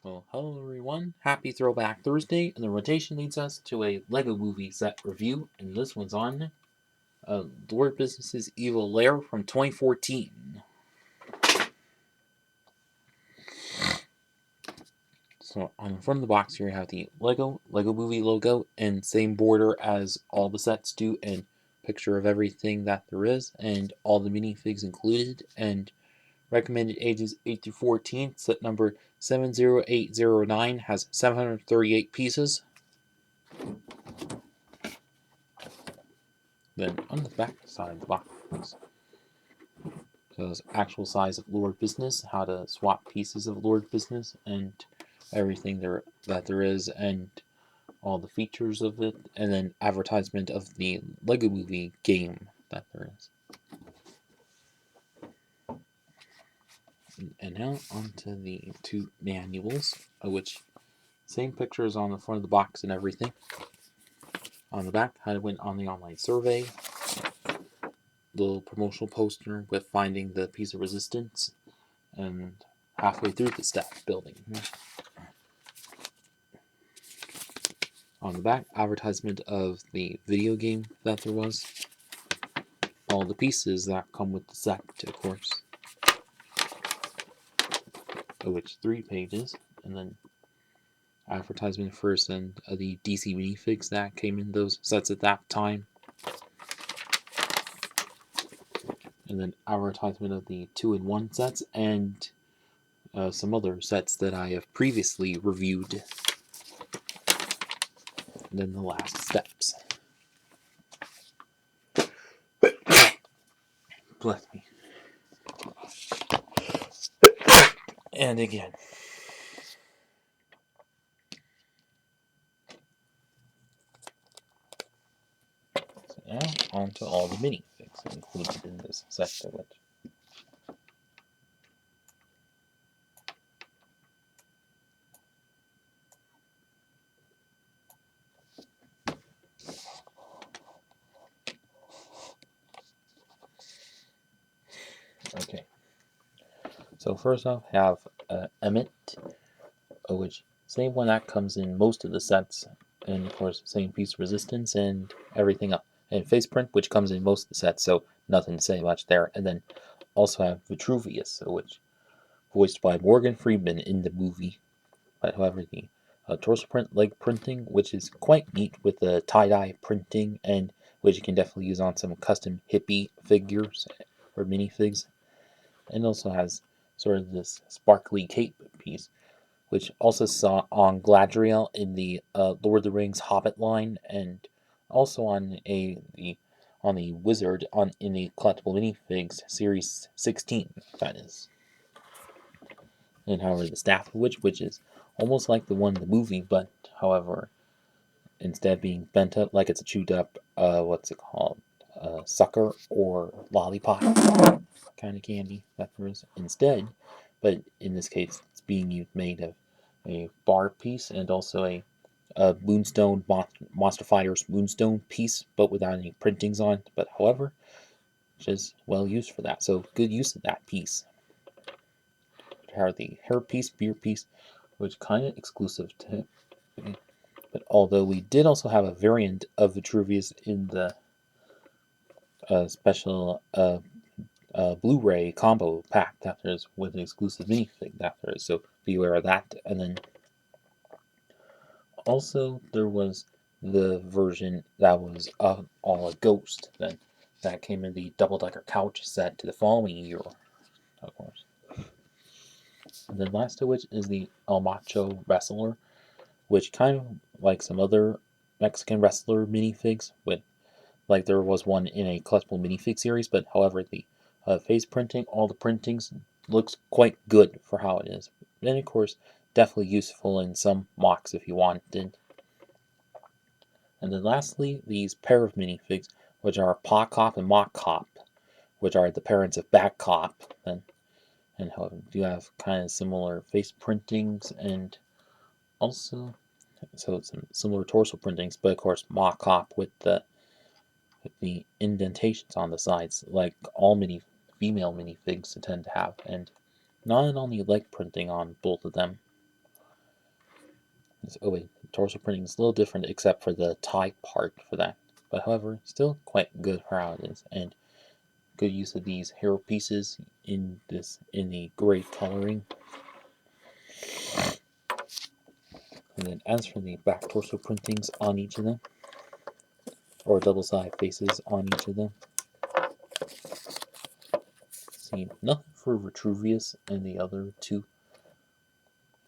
Well, hello everyone. Happy Throwback Thursday, and the rotation leads us to a Lego Movie set review, and this one's on Lord Business's Evil Lair from 2014. So on the front of the box here, you have the Lego Movie logo, and same border as all the sets do, and picture of everything that there is, and all the minifigs included, and recommended ages 8 through 14. Set number 70809 has 738 pieces. Then on the back side of the box shows actual size of Lord Business, how to swap pieces of Lord Business, and everything that there is, and all the features of it, and then advertisement of the Lego Movie game that there is. And now onto the two manuals, which same pictures on the front of the box and everything. On the back, how to win on the online survey. Little promotional poster with finding the piece of resistance, and halfway through the step building. On the back, advertisement of the video game that there was. All the pieces that come with the set, of course. Of which 3 pages. And then advertisement first and the DC minifigs that came in those sets at that time. And then advertisement of the 2-in-1 sets and some other sets that I have previously reviewed. And then the last steps. Bless me. And again. So now on to all the minifigs included in this set of it. Okay. So first off, have Emmett, which same one that comes in most of the sets, and of course same piece of resistance and everything else. And Faceprint, which comes in most of the sets, so nothing to say much there. And then also have Vitruvius, which voiced by Morgan Freeman in the movie. But however, the torso print, leg printing, which is quite neat with the tie-dye printing, and which you can definitely use on some custom hippie figures or minifigs. And also has sort of this sparkly cape piece, which also saw on Gladriel in the Lord of the Rings Hobbit line, and also on the Wizard in the collectible minifigs series 16. That is, and however the staff of which is almost like the one in the movie, but however instead being bent up like it's a chewed up what's it called, sucker or lollipop kind of candy that there is instead, but in this case it's being made of a bar piece and also a Moonstone Monster Fighters Moonstone piece, but without any printings on it. But however, which is well used for that. So good use of that piece. The hair piece, beard piece, which kind of exclusive to it. But although we did also have a variant of Vitruvius in the special Blu-ray combo pack that there's with an exclusive minifig that there is, so be aware of that. And then also there was the version that was all a ghost then that came in the double-decker couch set to the following year, of course. And then last of which is the El Macho Wrestler, which kind of like some other Mexican wrestler minifigs, with like there was one in a collectible minifig series, but however the face printing, all the printings looks quite good for how it is. And of course, definitely useful in some mocks if you wanted. And then lastly, these pair of minifigs, which are Pa Cop and Ma Cop, which are the parents of Bad Cop, and however do have kind of similar face printings and also so some similar torso printings, but of course Ma Cop with the indentations on the sides, like all female minifigs tend to have, and not only leg printing on both of them. Oh wait, torso printing is a little different except for the tie part for that. But however, still quite good for how it is, and good use of these hero pieces in the gray coloring. And then as for the back torso printings on each of them, or double side faces on each of them, see nothing for Vitruvius and the other two,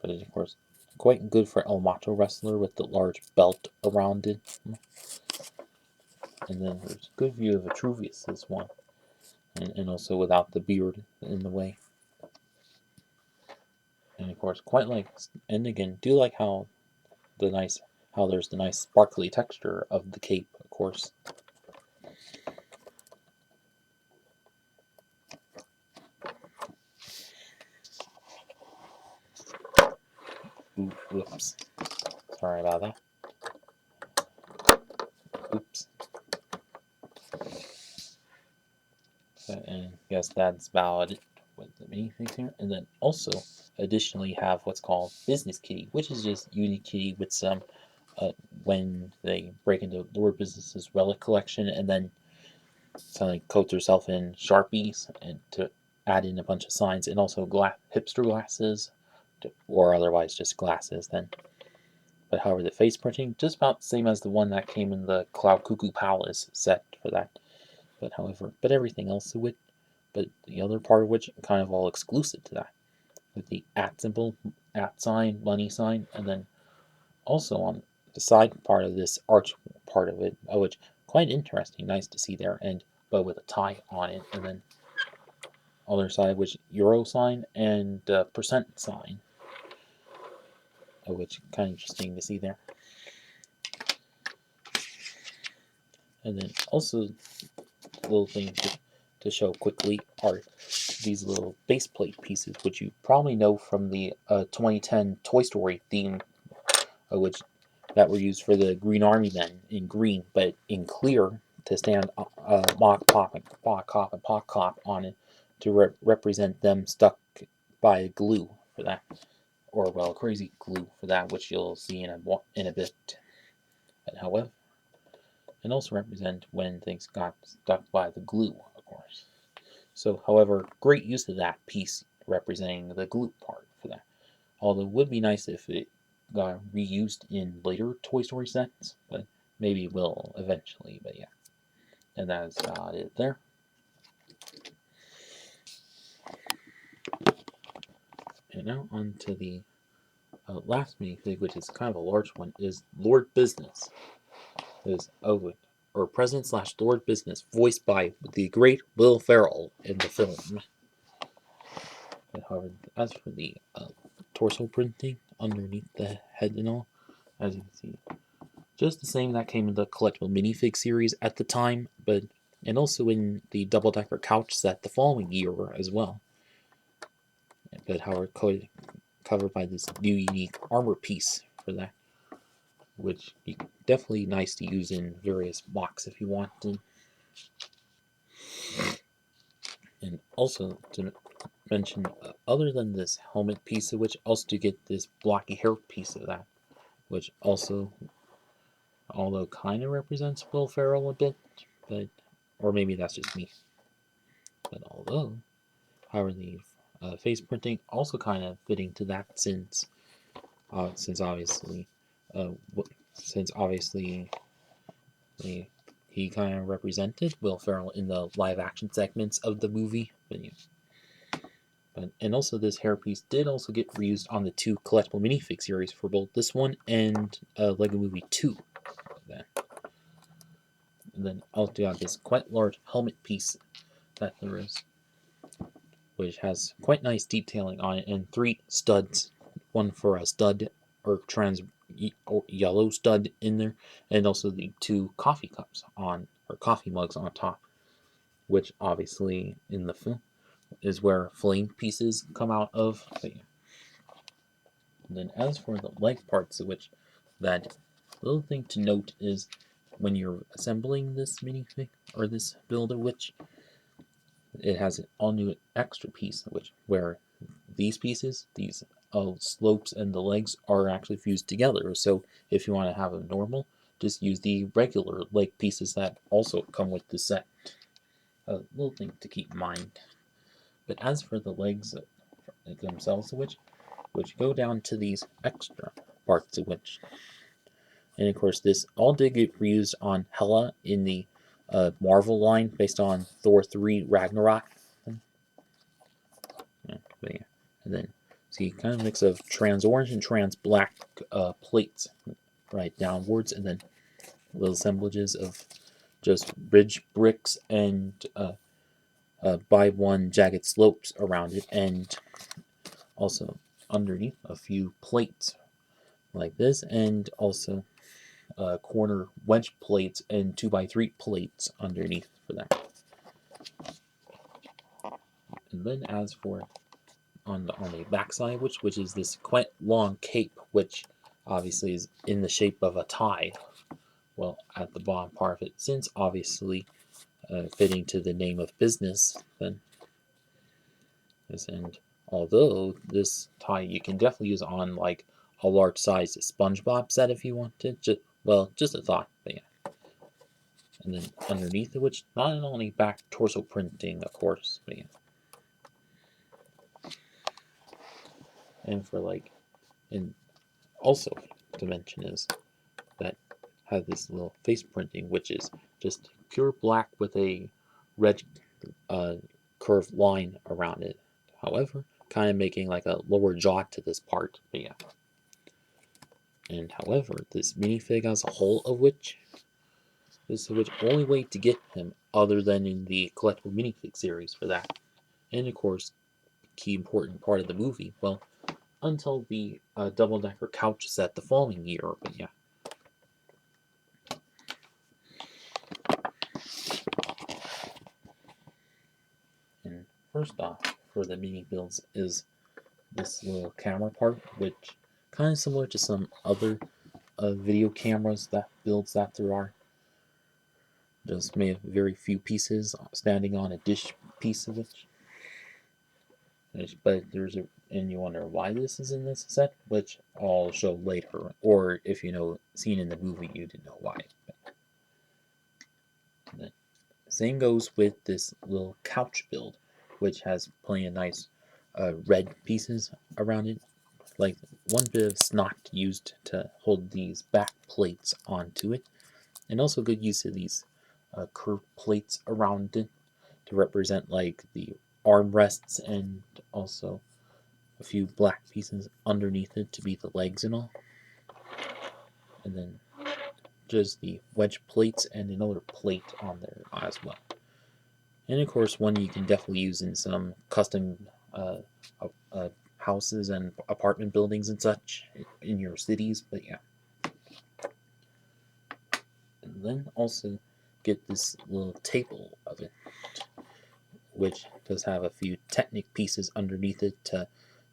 but it, of course, quite good for El Macho Wrestler with the large belt around it. And then there's a good view of Vitruvius's one, and also without the beard in the way. And of course, quite like, and again, do like how there's the nice sparkly texture of the cape, of course. Ooh, whoops. Sorry about that. Oops. And I guess that's about it with the minifigs here. And then also, additionally, have what's called Business Kitty, which is just Uni Kitty with some, when they break into Lord Business's relic collection, and then suddenly coats herself in Sharpies and to add in a bunch of signs, and also hipster glasses, or otherwise just glasses then. But however, the face printing, just about the same as the one that came in the Cloud Cuckoo Palace set for that. But however, everything else to it, but the other part of which kind of all exclusive to that, with the @ symbol, @ sign, money sign, and then also on the side part of this arch part of it, which quite interesting, nice to see there, and but with a tie on it, and then other side which euro sign and percent sign, which kind of interesting to see there. And then also little thing to show quickly are these little base plate pieces, which you probably know from the 2010 Toy Story theme, which that were used for the Green Army men in green, but in clear to stand Mock Pop and Pock Cop on it to represent them stuck by glue for that, or well, crazy glue for that, which you'll see in a bit. But however, and also represent when things got stuck by the glue, of course. So, however, great use of that piece representing the glue part for that. Although it would be nice if it got reused in later Toy Story sets, but maybe it will eventually, but yeah. And that is about it there. And now on to the last minifig, which is kind of a large one, is Lord Business. Is or President / Lord Business, voiced by the great Will Ferrell in the film. But however, as for the torso printing underneath the head and all, as you can see, just the same that came in the collectible minifig series at the time, but and also in the double-decker couch set the following year as well. But however, covered by this new unique armor piece for that, which is definitely nice to use in various blocks if you want to. And also to mention, other than this helmet piece of which, also to get this blocky hair piece of that, which also, although kind of represents Will Ferrell a bit, but or maybe that's just me. But however, the face printing also kind of fitting to that since obviously, uh, since obviously he kind of represented Will Ferrell in the live action segments of the movie. And also this hairpiece did also get reused on the 2 collectible minifig series for both this one and Lego Movie 2. And then also got this quite large helmet piece that there is, which has quite nice detailing on it, and 3 studs, one for a stud or yellow stud in there, and also the 2 coffee cups or coffee mugs on top, which obviously in the film is where flame pieces come out of. But yeah. And then as for the leg parts, of which that little thing to note is when you're assembling this minifig or this build of which it has an all new extra piece, where these pieces, these slopes and the legs are actually fused together. So if you want to have a normal, just use the regular leg pieces that also come with the set. A little thing to keep in mind. But as for the legs themselves, which go down to these extra parts of which, and of course this all did get reused on Hela in the Marvel line based on Thor 3 Ragnarok. Yeah, yeah. And then see kind of mix of trans orange and trans black plates right downwards, and then little assemblages of just ridge bricks and by one jagged slopes around it, and also underneath a few plates like this, and also corner wedge plates and 2x3 plates underneath for that. And then as for on the backside, which is this quite long cape, which obviously is in the shape of a tie. Well, at the bottom part of it, since obviously fitting to the name of business, then this, and although this tie you can definitely use on like a large size SpongeBob set if you wanted. Just a thought, but yeah. And then underneath it, which not only back torso printing, of course, but yeah. And for like, and also to mention is that has this little face printing, which is just pure black with a red curved line around it. However, kind of making like a lower jaw to this part, but yeah. And however, this minifig as a whole of which this is the only way to get him other than in the collectible minifig series for that. And of course, key important part of the movie, well, until the double-decker couch set the following year, but yeah. And first off, for the mini builds is this little camera part, which kind of similar to some other video cameras that builds that there are. Just made very few pieces standing on a dish piece of it. But there's a, and you wonder why this is in this set, which I'll show later. Or if you know, seen in the movie, you didn't know why. The same goes with this little couch build, which has plenty of nice red pieces around it. Like one bit of snot used to hold these back plates onto it, and also good use of these curved plates around it to represent like the armrests, and also a few black pieces underneath it to be the legs and all. And then just the wedge plates and another plate on there as well. And of course, one you can definitely use in some custom houses and apartment buildings and such in your cities, but yeah. And then also get this little table of it, which does have a few Technic pieces underneath it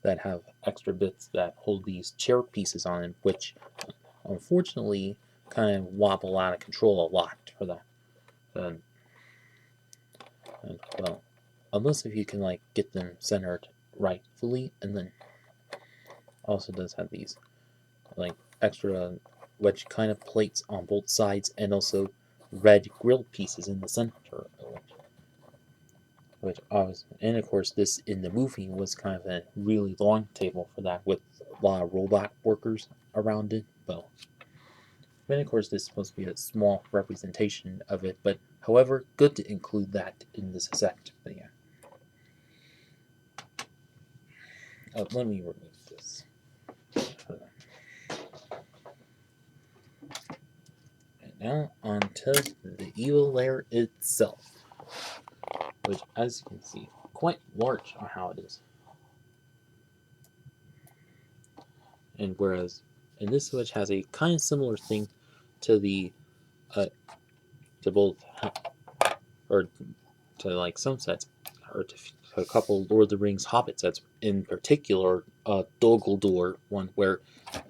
that have extra bits that hold these chair pieces on it, which unfortunately kind of wobble out of control a lot for that. And well, unless if you can like get them centered rightfully, and then also does have these like extra wedge kind of plates on both sides, and also red grill pieces in the center, which obviously, and of course this in the movie was kind of a really long table for that with a lot of robot workers around it. Well, and of course this is supposed to be a small representation of it, but however, good to include that in this set. But yeah. Let me remove this. And now onto the evil lair itself, which, as you can see, quite large on how it is. And whereas in this switch has a kind of similar thing to the to both or to like some sets, or to a couple Lord of the Rings Hobbit sets, in particular Dol Guldur one, where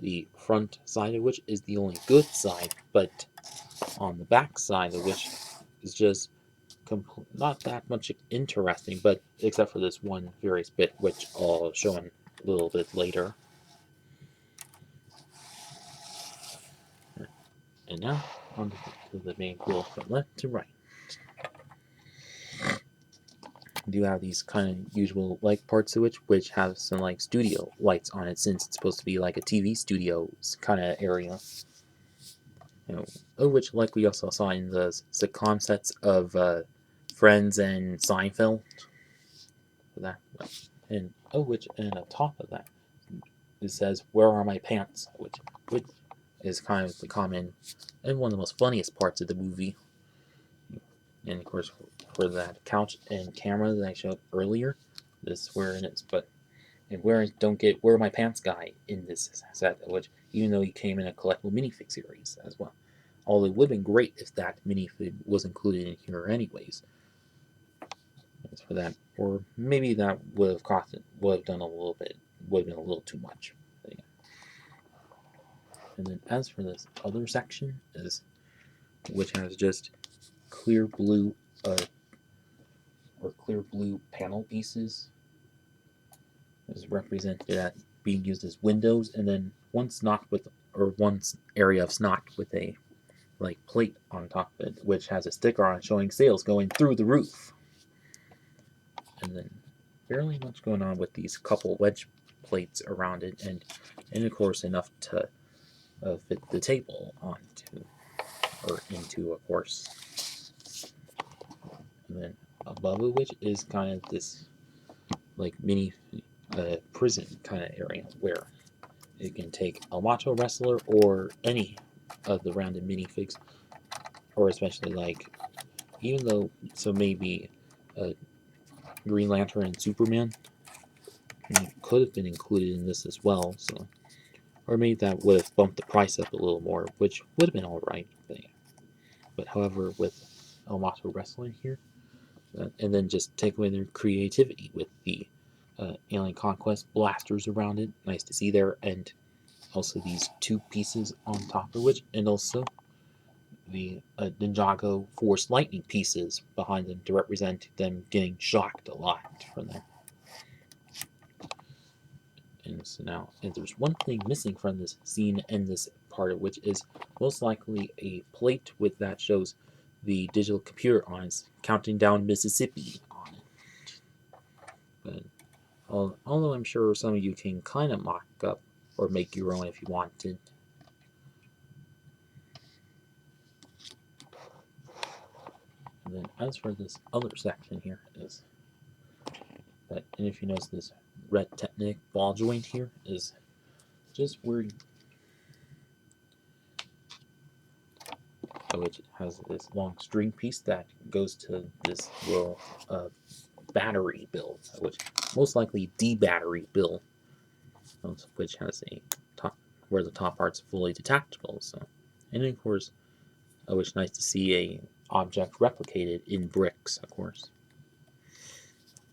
the front side of which is the only good side, but on the back side of which is just not that much interesting, but except for this one various bit, which I'll show in little bit later. And now, on to the main wheel from left to right. Do have these kind of usual like parts of which have some like studio lights on it, since it's supposed to be like a TV studio kind of area. Which like we also saw in the sitcom sets of Friends and Seinfeld. For that, and which and on top of that, it says "Where are my pants?" which is kind of the common and one of the most funniest parts of the movie. And of course, for that couch and camera that I showed earlier, this is where it is. But and don't get "Where are my pants?" guy in this set, which even though he came in a collectible minifig series as well. Although it would have been great if that minifig was included in here anyways. As for that, or maybe that would have cost it, would have done a little bit, would have been a little too much. But yeah. And then as for this other section is, which has just clear blue, or clear blue panel pieces, is represented at being used as windows, and then one snot with, or one area of snot with a like plate on top of it, which has a sticker on it showing sales going through the roof. And then fairly much going on with these couple wedge plates around it, and of course enough to fit the table onto, or into, of course. And then above it, which is kind of this like mini prison kind of area where it can take a macho wrestler or any of the rounded minifigs, or especially like, even though, so maybe Green Lantern and Superman could have been included in this as well, so, or maybe that would have bumped the price up a little more, which would have been alright. But however, with El Macho Wrestling here, and then just take away their creativity with the Alien Conquest blasters around it, nice to see there, and also these two pieces on top of which, and also the Ninjago Force Lightning pieces behind them to represent them getting shocked a lot from there. And so now, and there's one thing missing from this scene and this part, which is most likely a plate with that shows the digital computer on it, counting down Mississippi on it. But although I'm sure some of you can kind of mock up or make your own if you wanted. And then as for this other section here is that, and if you notice this red Technic ball joint here is just where, which has this long string piece that goes to this little battery build, which most likely D-battery build, which has a top where the top part's fully detachable. So, and of course, which nice to see a object replicated in bricks, of course.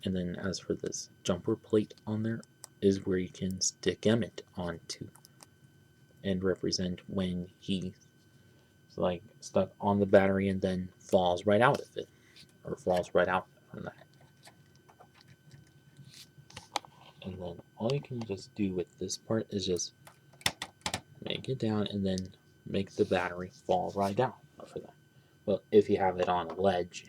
And then as for this jumper plate on there, is where you can stick Emmett onto and represent when he's like stuck on the battery and then falls right out of it, or falls right out from that. And then all you can just do with this part is just make it down and then make the battery fall right down for that. Well, if you have it on a ledge.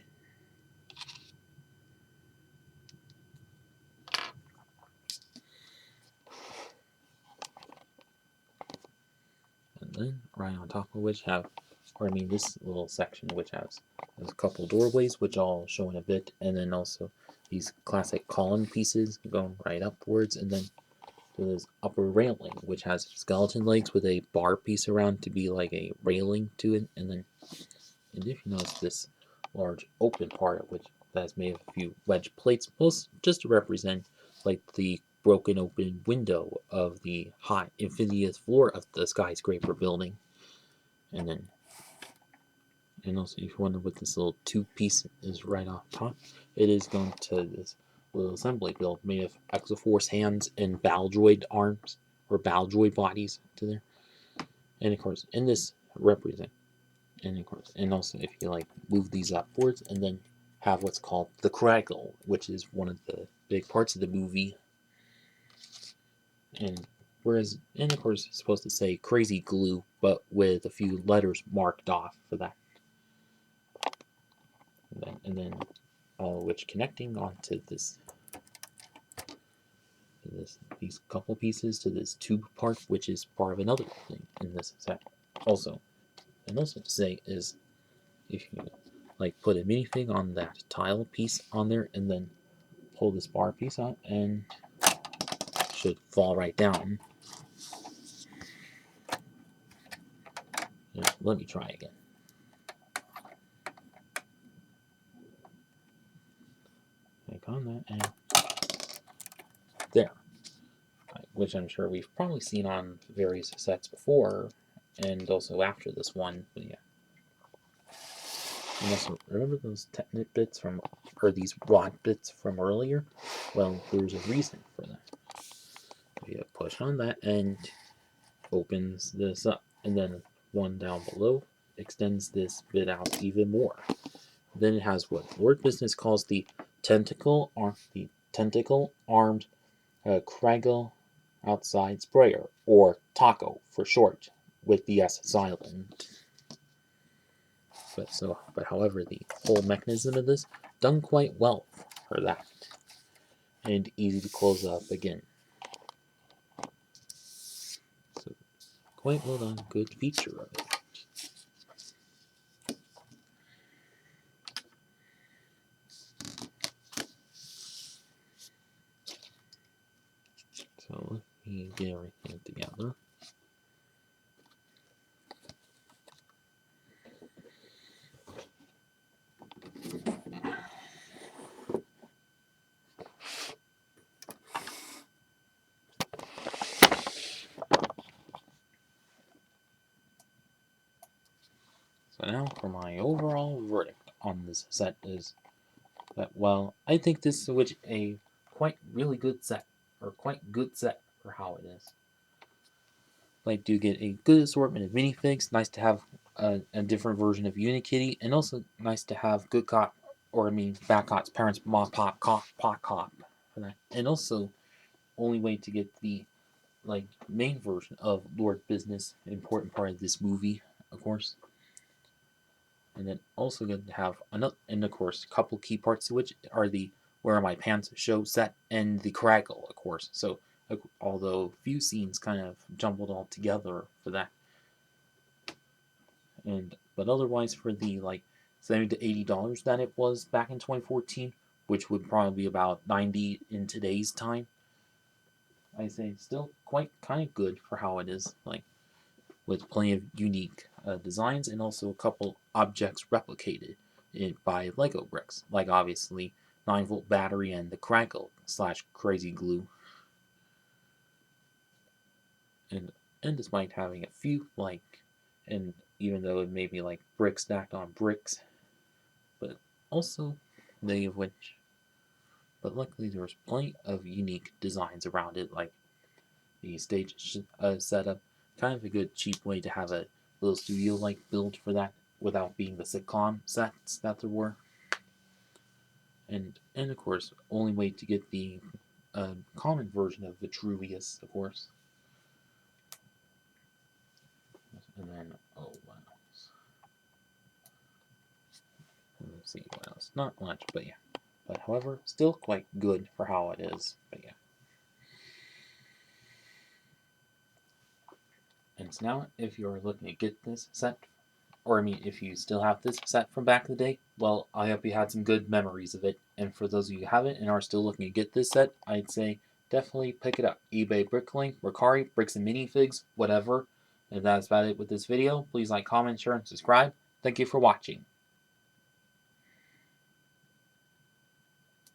And then right on top of which have, or I mean this little section which has a couple doorways, which I'll show in a bit, and then also these classic column pieces going right upwards, and then to this upper railing, which has skeleton legs with a bar piece around to be like a railing to it, and then, and if you notice this large open part, which that's made of a few wedge plates, most just to represent like the broken open window of the high infinity floor of the skyscraper building. And then, and also if you wonder what this little two piece is right off top, it is going to this little assembly build made of Exoforce hands and Baldroid arms, or Baldroid bodies to there. And of course, in this represent, and of course, and also if you like move these upwards and then have what's called the Craggle, which is one of the big parts of the movie. And and of course, it's supposed to say crazy glue, but with a few letters marked off for that. And then all which connecting onto these couple pieces to this tube part, which is part of another thing in this set. Also, and also to say is if you like put a minifig on that tile piece on there and then pull this bar piece out and it should fall right down. Yeah, let me try again. Click on that and there. Which I'm sure we've probably seen on various sets before and also after this one. But yeah. And also, remember those Technic bits from, or these rod bits from earlier? Well, there's a reason for that. You push on that and opens this up, and then one down below extends this bit out even more. Then it has what Lord Business calls the tentacle armed Craggle outside sprayer, or taco for short, with the S silent. But however, the whole mechanism of this done quite well for that, and easy to close up again. So quite well done, good feature of it. So let me get everything together. So now for my overall verdict on this set is that, well, I think this is a quite really good set, or quite good set for how it is. Like, do get a good assortment of minifigs, nice to have a different version of Unikitty, and also nice to have Good Cop, or I mean Bad Cop's parents, Mom, Pop, Cop, Pot Cop, for that. And also, only way to get the like main version of Lord Business, an important part of this movie, of course. And then also going to have another, and of course, a couple key parts to which are the Where Are My Pants show set and the Craggle, of course. So, although few scenes kind of jumbled all together for that, and but otherwise for the like $70 to $80 that it was back in 2014, which would probably be about 90 in today's time, I say still quite kind of good for how it is. Like with plenty of unique designs and also a couple objects replicated by Lego bricks, like obviously 9-volt battery and the crackle slash crazy glue. And despite having a few and even though it may be like bricks stacked on bricks, but also many of which, but luckily there was plenty of unique designs around it, like the stage setup, kind of a good cheap way to have a little studio like build for that without being the sitcom sets that there were. And of course, only way to get the common version of Vitruvius, of course. And then what else? Let's see what else. Not much, but yeah. But however, still quite good for how it is. But yeah. And so now, if you're looking to get this set, or I mean, if you still have this set from back in the day, well, I hope you had some good memories of it. And for those of you who haven't and are still looking to get this set, I'd say definitely pick it up. eBay, Bricklink, Mercari, Bricks and Minifigs, whatever. And that's about it with this video. Please like, comment, share, and subscribe. Thank you for watching.